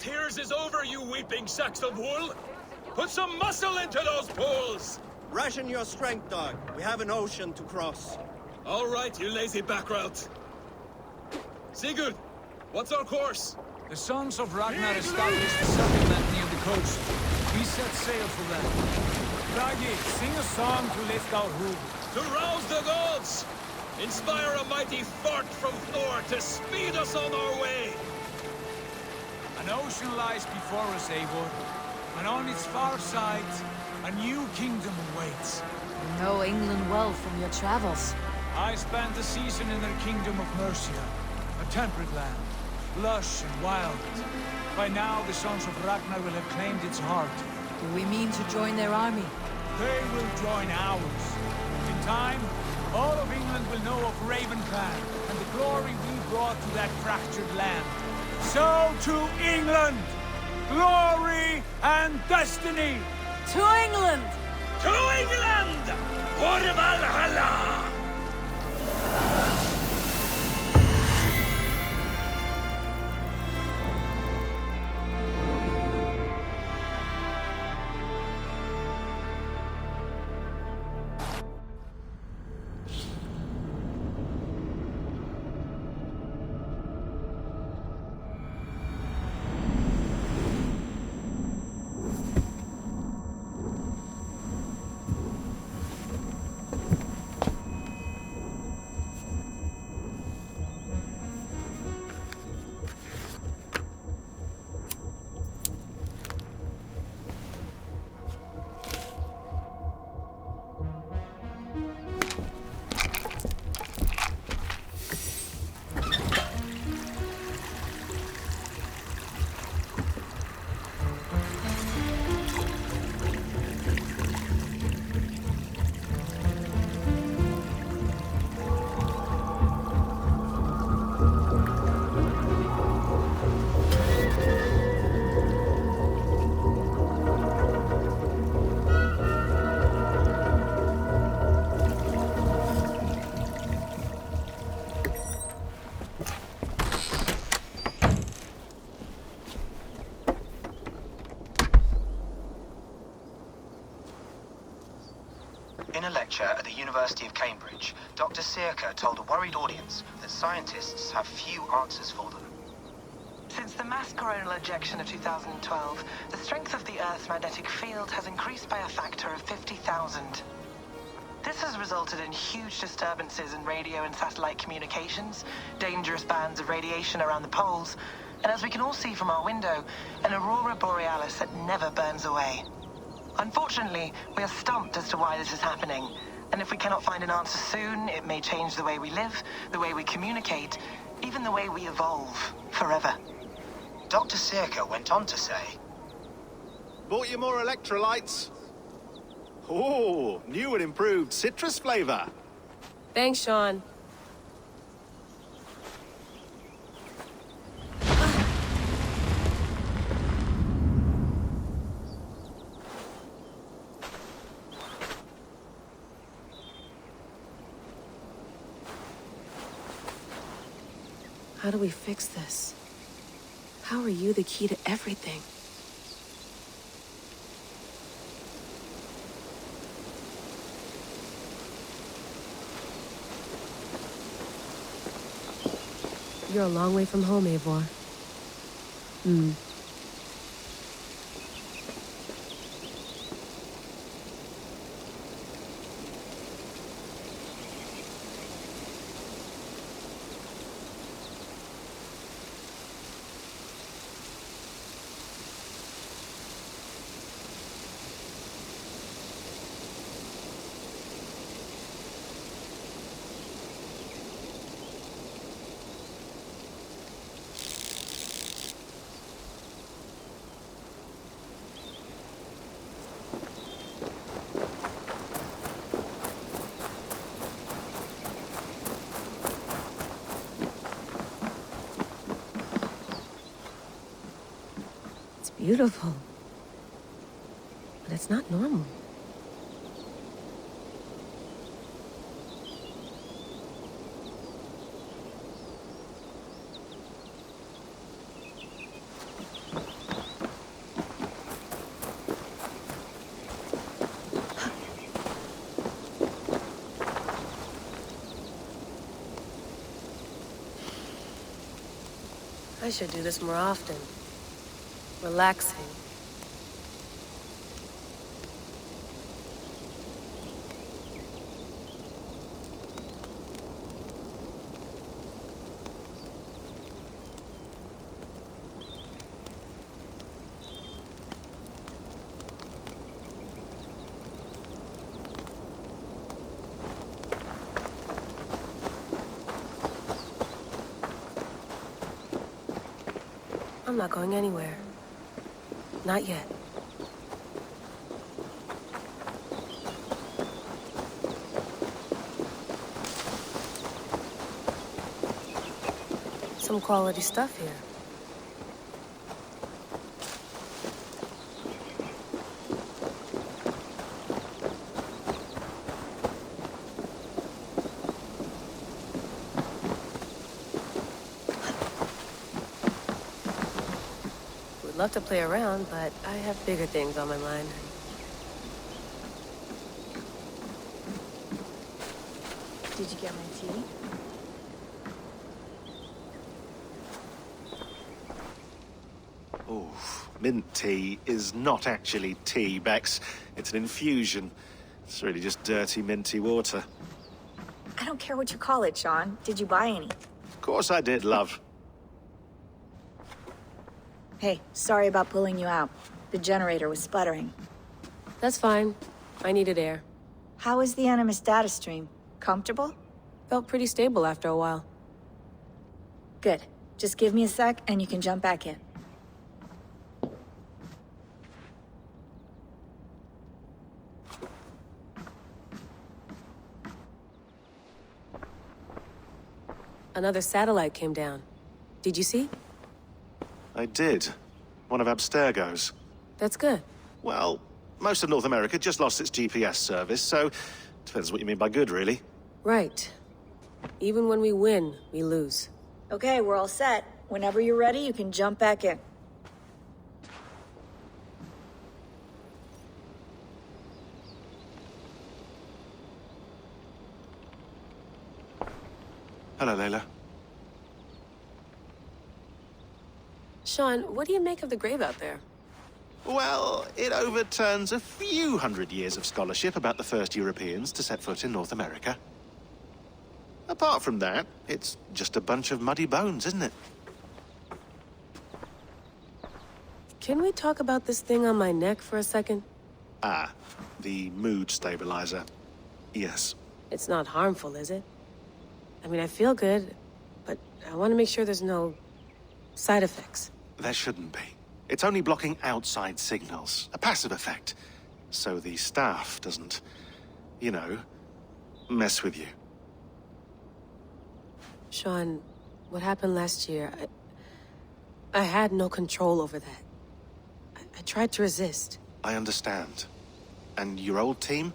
tears is over, you weeping sacks of wool! Put some muscle into those pools! Ration your strength, dog. We have an ocean to cross. All right, you lazy backrout. Sigurd, what's our course? The sons of Ragnar established a settlement near the coast. We set sail for them. Bragi, sing a song to lift our hoof. To rouse the gods! Inspire a mighty fart from Thor to speed us on our way! An ocean lies before us, Eivor, and on its far side, a new kingdom awaits. You know England well from your travels. I spent a season in their kingdom of Mercia, a temperate land, lush and wild. By now, the sons of Ragnar will have claimed its heart. Do we mean to join their army? They will join ours. In time, all of England will know of Raven Clan and the glory we brought to that fractured land. So to England! Glory and destiny! To England! To England! For Valhalla! In a lecture at the University of Cambridge, Dr. Sirka told a worried audience that scientists have few answers for them. Since the mass coronal ejection of 2012, the strength of the Earth's magnetic field has increased by a factor of 50,000. This has resulted in huge disturbances in radio and satellite communications, dangerous bands of radiation around the poles, and as we can all see from our window, an aurora borealis that never burns away. Unfortunately, we are stumped as to why this is happening, and if we cannot find an answer soon, it may change the way we live, the way we communicate, even the way we evolve, forever. Dr. Sirka went on to say, Bought you more electrolytes? Oh, new and improved citrus flavor. Thanks, Sean. How do we fix this? How are you the key to everything? You're a long way from home, Eivor. Beautiful. But it's not normal. I should do this more often. Relaxing. I'm not going anywhere. Not yet. Some quality stuff here. Love to play around, but I have bigger things on my mind. Did you get my tea? Oh, mint tea is not actually tea, Bex. It's an infusion. It's really just dirty, minty water. I don't care what you call it, Sean. Did you buy any? Of course I did, love. Hey, sorry about pulling you out. The generator was sputtering. That's fine. I needed air. How is the Animus data stream? Comfortable? Felt pretty stable after a while. Good. Just give me a sec and you can jump back in. Another satellite came down. Did you see? I did. One of Abstergo's. That's good. Well, most of North America just lost its GPS service, so depends what you mean by good, really. Right. Even when we win, we lose. Okay, we're all set. Whenever you're ready, you can jump back in. Hello, Layla. Sean, what do you make of the grave out there? Well, it overturns a few hundred years of scholarship about the first Europeans to set foot in North America. Apart from that, it's just a bunch of muddy bones, isn't it? Can we talk about this thing on my neck for a second? Ah, the mood stabilizer. Yes. It's not harmful, is it? I mean, I feel good, but I want to make sure there's no side effects. There shouldn't be. It's only blocking outside signals, a passive effect. So the staff doesn't, you know, mess with you. Sean, what happened last year, I had no control over that. I tried to resist. I understand. And your old team,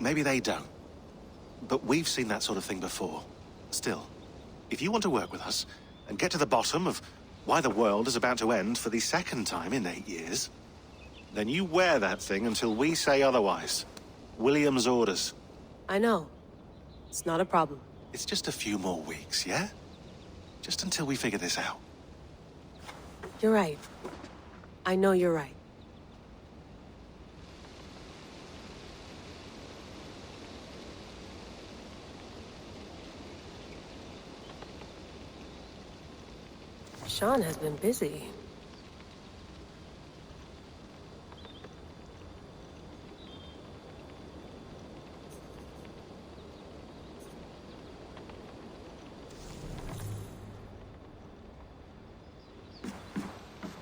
maybe they don't. But we've seen that sort of thing before. Still, if you want to work with us and get to the bottom of why the world is about to end for the second time in 8 years, then you wear that thing until we say otherwise. William's orders. I know. It's not a problem. It's just a few more weeks, yeah? Just until we figure this out. You're right. I know you're right. Sean has been busy.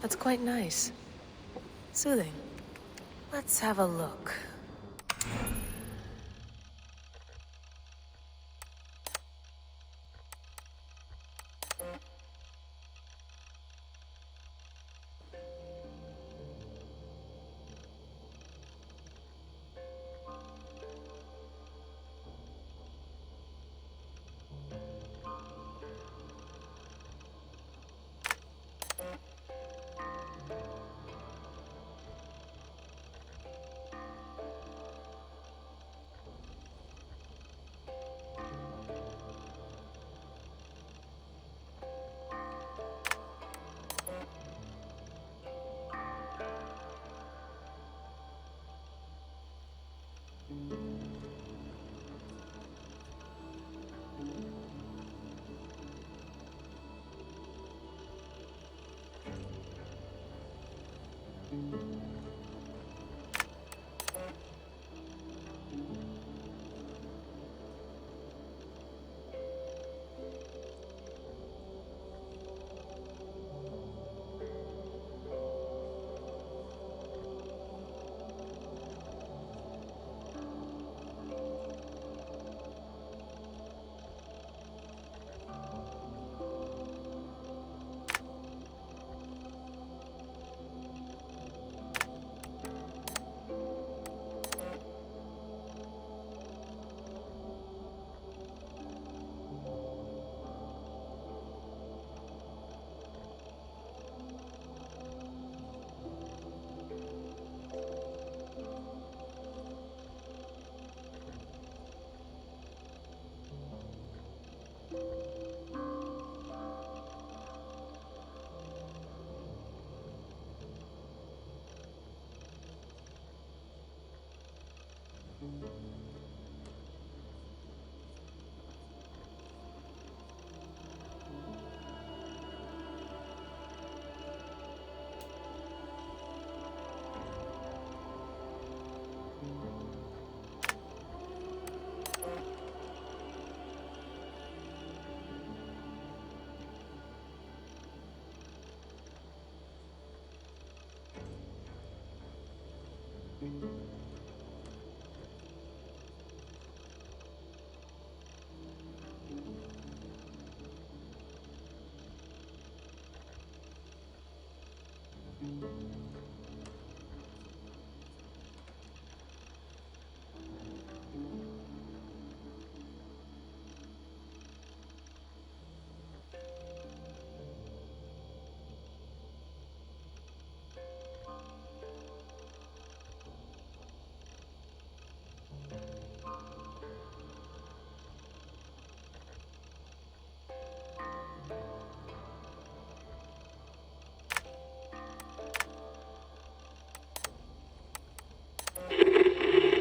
That's quite nice. Soothing. Let's have a look.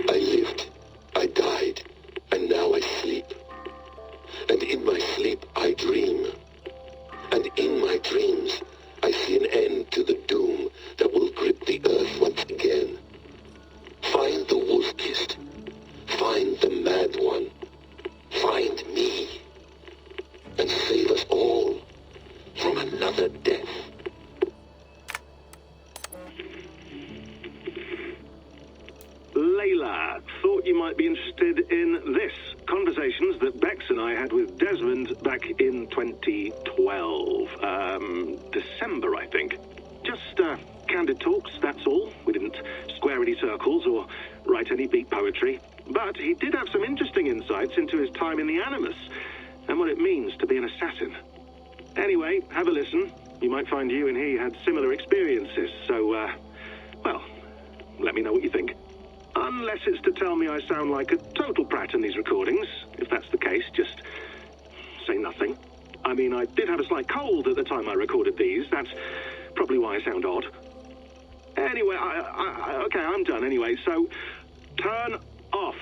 I lived, I died, and now I sleep. And in my sleep I dream. And in my dreams I see an end to the doom that will grip the earth once again. Find the wolf-kissed. Find the mad one. Find me. And save us all from another death. Layla, thought you might be interested in this. Conversations that Bex and I had with Desmond back in 2012. December, I think. Just, candid talks, that's all. We didn't square any circles or write any beat poetry. But he did have some interesting insights into his time in the Animus and what it means to be an assassin. Anyway, have a listen. You might find you and he had similar experiences, so, well, let me know what you think. Unless it's to tell me I sound like a total prat in these recordings. If that's the case, just say nothing. I mean, I did have a slight cold at the time I recorded these. That's probably why I sound odd. Anyway, okay, I'm done anyway, so turn off.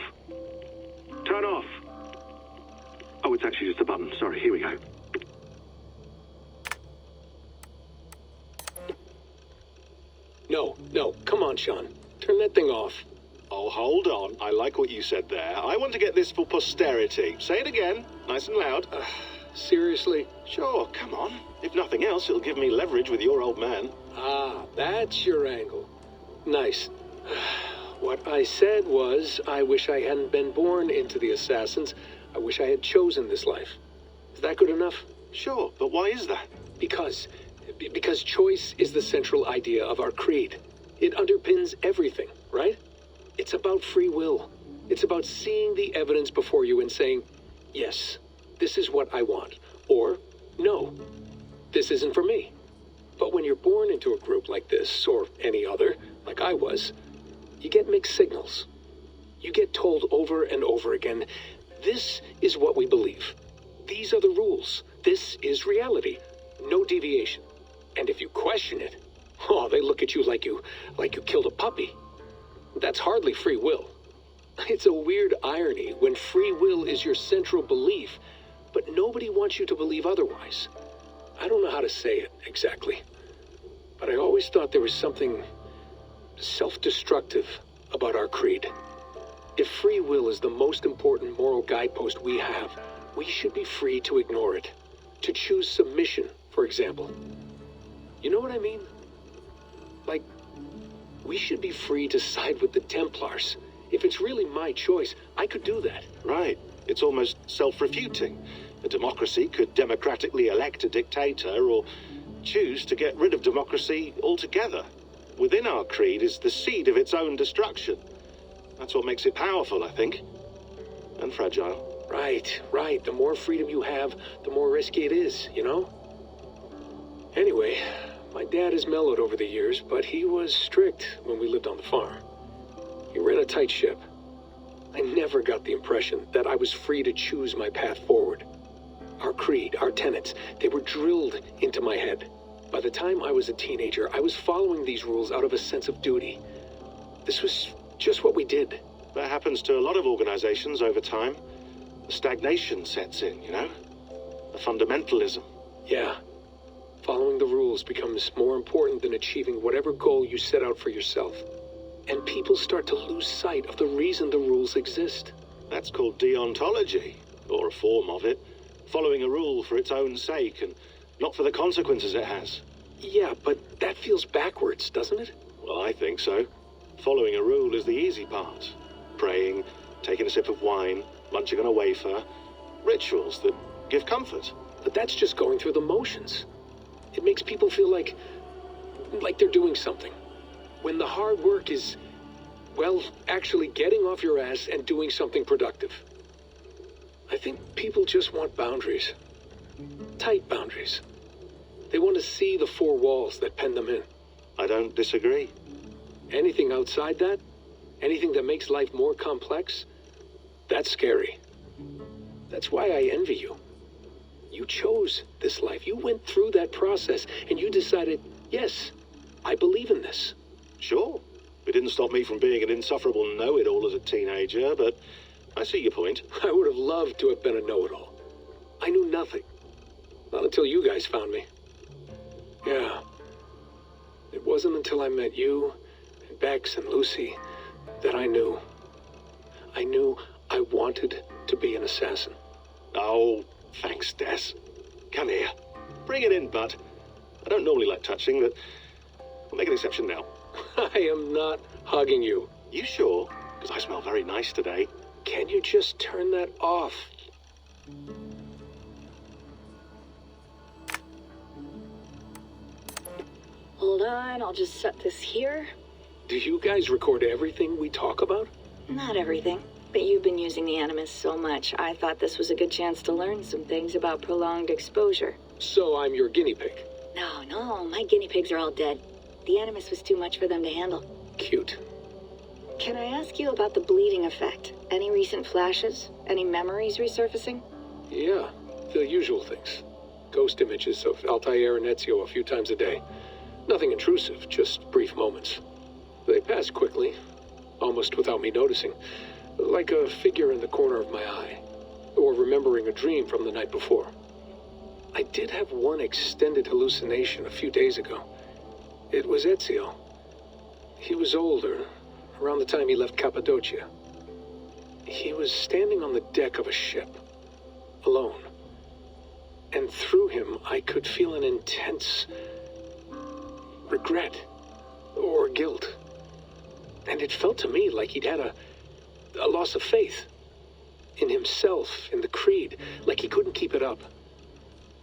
Turn off. Oh, it's actually just a button. Sorry, here we go. No, come on, Sean. Turn that thing off. Oh, hold on. I like what you said there. I want to get this for posterity. Say it again, nice and loud. Seriously? Sure, come on. If nothing else, it'll give me leverage with your old man. Ah, that's your angle. Nice. What I said was, I wish I hadn't been born into the Assassins. I wish I had chosen this life. Is that good enough? Sure, but why is that? Because choice is the central idea of our creed. It underpins everything, right? It's about free will. It's about seeing the evidence before you and saying, yes, this is what I want. Or, no, this isn't for me. But when you're born into a group like this, or any other, like I was, you get mixed signals. You get told over and over again, this is what we believe. These are the rules. This is reality. No deviation. And if you question it, oh, they look at you like you killed a puppy. That's hardly free will. It's a weird irony when free will is your central belief, but nobody wants you to believe otherwise. I don't know how to say it exactly, but I always thought there was something self-destructive about our creed. If free will is the most important moral guidepost we have, we should be free to ignore it. To choose submission, for example. You know what I mean? Like, we should be free to side with the Templars. If it's really my choice, I could do that. Right. It's almost self-refuting. A democracy could democratically elect a dictator or choose to get rid of democracy altogether. Within our creed is the seed of its own destruction. That's what makes it powerful, I think. And fragile. Right. The more freedom you have, the more risky it is, you know? Anyway, my dad has mellowed over the years, but he was strict when we lived on the farm. He ran a tight ship. I never got the impression that I was free to choose my path forward. Our creed, our tenets, they were drilled into my head. By the time I was a teenager, I was following these rules out of a sense of duty. This was just what we did. That happens to a lot of organizations over time. Stagnation sets in, you know? A fundamentalism. Yeah. Following the rules becomes more important than achieving whatever goal you set out for yourself. And people start to lose sight of the reason the rules exist. That's called deontology, or a form of it. Following a rule for its own sake and not for the consequences it has. Yeah, but that feels backwards, doesn't it? Well, I think so. Following a rule is the easy part. Praying, taking a sip of wine, munching on a wafer. Rituals that give comfort. But that's just going through the motions. It makes people feel like they're doing something. When the hard work is, well, actually getting off your ass and doing something productive. I think people just want boundaries. Tight boundaries. They want to see the four walls that pen them in. I don't disagree. Anything outside that, anything that makes life more complex, that's scary. That's why I envy you. You chose this life. You went through that process, and you decided, yes, I believe in this. Sure. It didn't stop me from being an insufferable know-it-all as a teenager, but I see your point. I would have loved to have been a know-it-all. I knew nothing. Not until you guys found me. Yeah. It wasn't until I met you, and Bex, and Lucy, that I knew. I knew I wanted to be an assassin. Oh, thanks, Des. Come here. Bring it in, bud. I don't normally like touching, but I'll make an exception now. I am not hugging you. You sure? Because I smell very nice today. Can you just turn that off? Hold on, I'll just set this here. Do you guys record everything we talk about? Not everything, but you've been using the Animus so much, I thought this was a good chance to learn some things about prolonged exposure. So I'm your guinea pig? No, my guinea pigs are all dead. The Animus was too much for them to handle. Cute. Can I ask you about the bleeding effect? Any recent flashes? Any memories resurfacing? Yeah, the usual things. Ghost images of Altair and Ezio a few times a day. Nothing intrusive, just brief moments. They pass quickly, almost without me noticing. Like a figure in the corner of my eye. Or remembering a dream from the night before. I did have one extended hallucination a few days ago. It was Ezio. He was older, around the time he left Cappadocia. He was standing on the deck of a ship, alone. And through him, I could feel an intense regret or guilt. And it felt to me like he'd had a loss of faith in himself, in the creed, like he couldn't keep it up,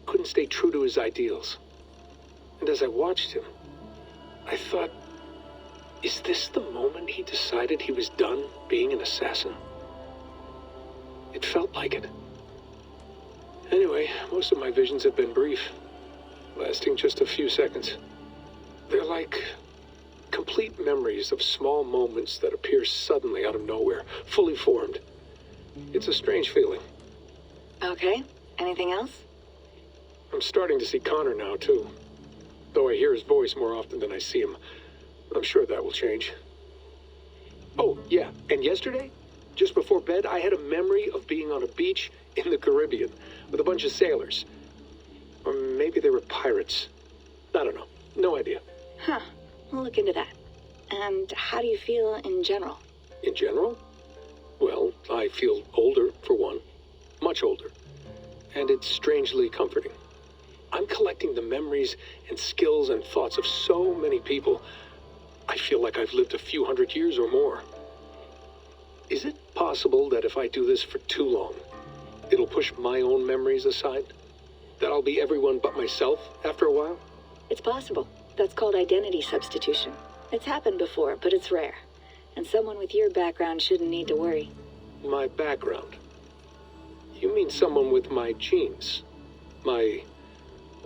couldn't stay true to his ideals. And as I watched him, I thought, is this the moment he decided he was done being an assassin? It felt like it. Anyway, most of my visions have been brief, lasting just a few seconds. They're like complete memories of small moments that appear suddenly out of nowhere, fully formed. It's a strange feeling. Okay, anything else? I'm starting to see Connor now, too. Though I hear his voice more often than I see him. I'm sure that will change. Oh, yeah, and yesterday, just before bed, I had a memory of being on a beach in the Caribbean with a bunch of sailors. Or maybe they were pirates. I don't know. No idea. Huh. We'll look into that. And how do you feel in general? In general? Well, I feel older, for one. Much older. And it's strangely comforting. I'm collecting the memories and skills and thoughts of so many people. I feel like I've lived a few hundred years or more. Is it possible that if I do this for too long, it'll push my own memories aside? That I'll be everyone but myself after a while? It's possible. That's called identity substitution. It's happened before, but it's rare. And someone with your background shouldn't need to worry. My background? You mean someone with my genes? My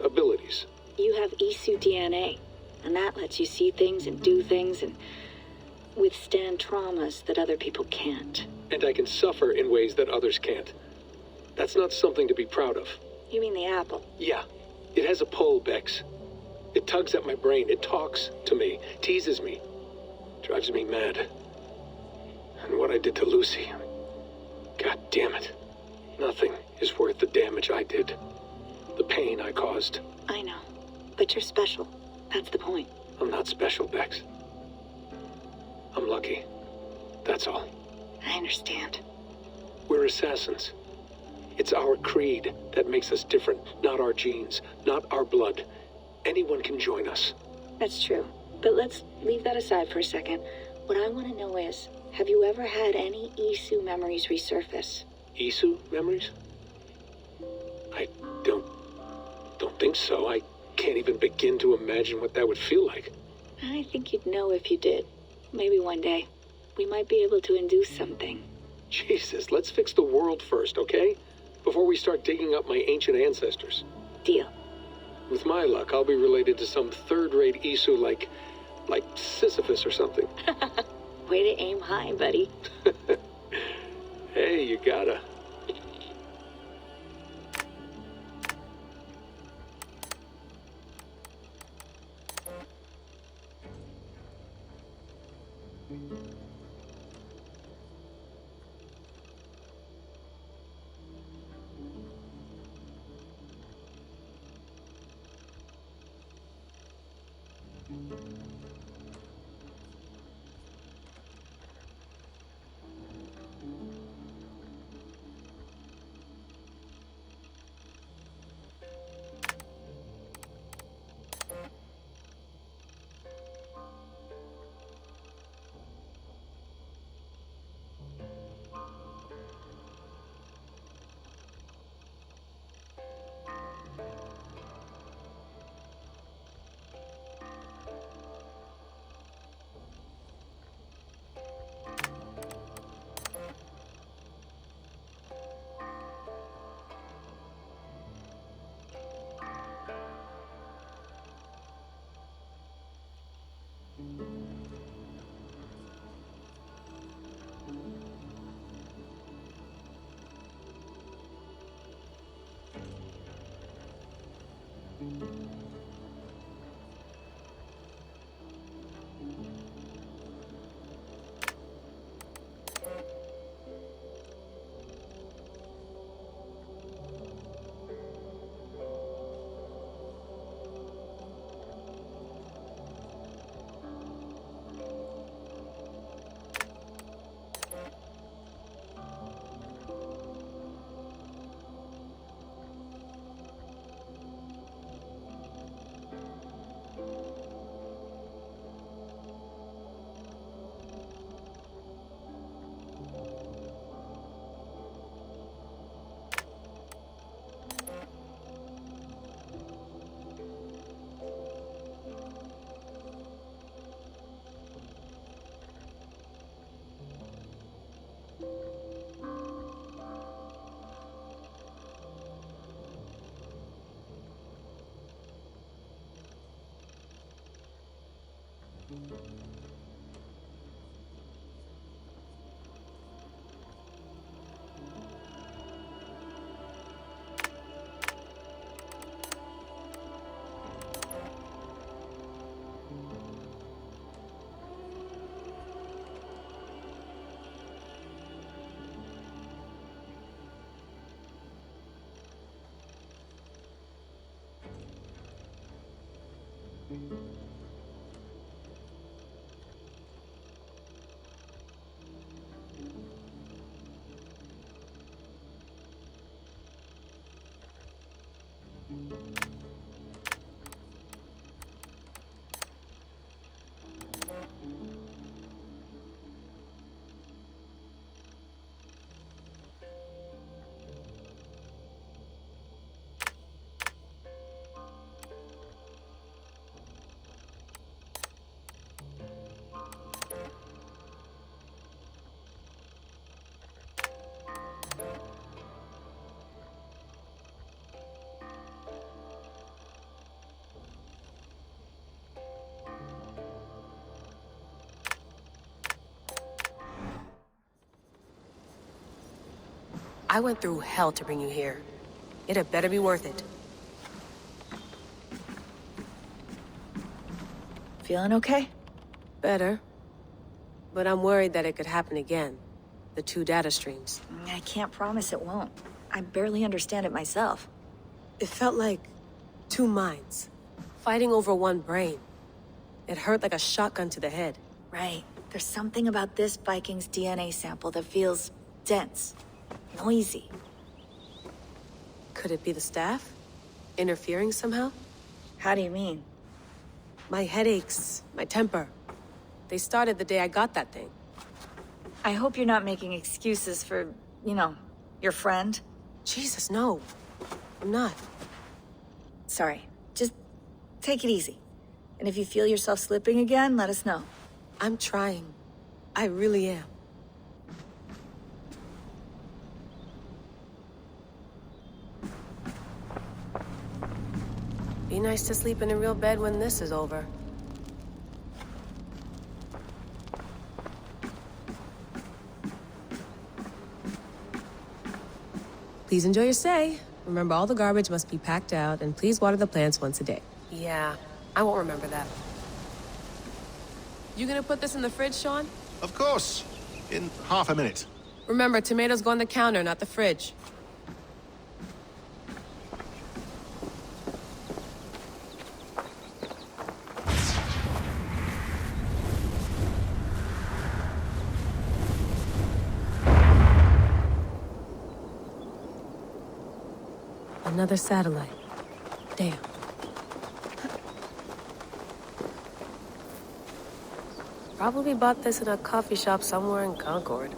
abilities? You have Isu DNA, and that lets you see things and do things and withstand traumas that other people can't. And I can suffer in ways that others can't. That's not something to be proud of. You mean the apple? Yeah. It has a pull, Bex. It tugs at my brain. It talks to me, teases me, drives me mad. And what I did to Lucy, God damn it. Nothing is worth the damage I did. The pain I caused. I know, but you're special. That's the point. I'm not special, Bex. I'm lucky. That's all. I understand. We're assassins. It's our creed that makes us different, not our genes, not our blood. Anyone can join us. That's true. But let's leave that aside for a second. What I want to know is, have you ever had any Isu memories resurface? Isu memories? I don't think so. I can't even begin to imagine what that would feel like. I think you'd know if you did. Maybe one day, we might be able to induce something. Jesus, let's fix the world first, okay? Before we start digging up my ancient ancestors. Deal. With my luck, I'll be related to some third-rate Isu like Sisyphus or something. Way to aim high, buddy. Hey, you gotta. I went through hell to bring you here. It had better be worth it. Feeling okay? Better. But I'm worried that it could happen again. The two data streams. I can't promise it won't. I barely understand it myself. It felt like two minds, fighting over one brain. It hurt like a shotgun to the head. Right. There's something about this Viking's DNA sample that feels dense, noisy. Could it be the staff? Interfering somehow? How do you mean? My headaches, my temper. They started the day I got that thing. I hope you're not making excuses for, you know, your friend. Jesus, no. I'm not. Sorry. Just take it easy. And if you feel yourself slipping again, let us know. I'm trying. I really am. Be nice to sleep in a real bed when this is over. Please enjoy your stay. Remember, all the garbage must be packed out, and please water the plants once a day. Yeah, I won't remember that. You gonna put this in the fridge, Sean? Of course. In half a minute. Remember, tomatoes go on the counter, not the fridge. Another satellite. Damn. Probably bought this in a coffee shop somewhere in Concord.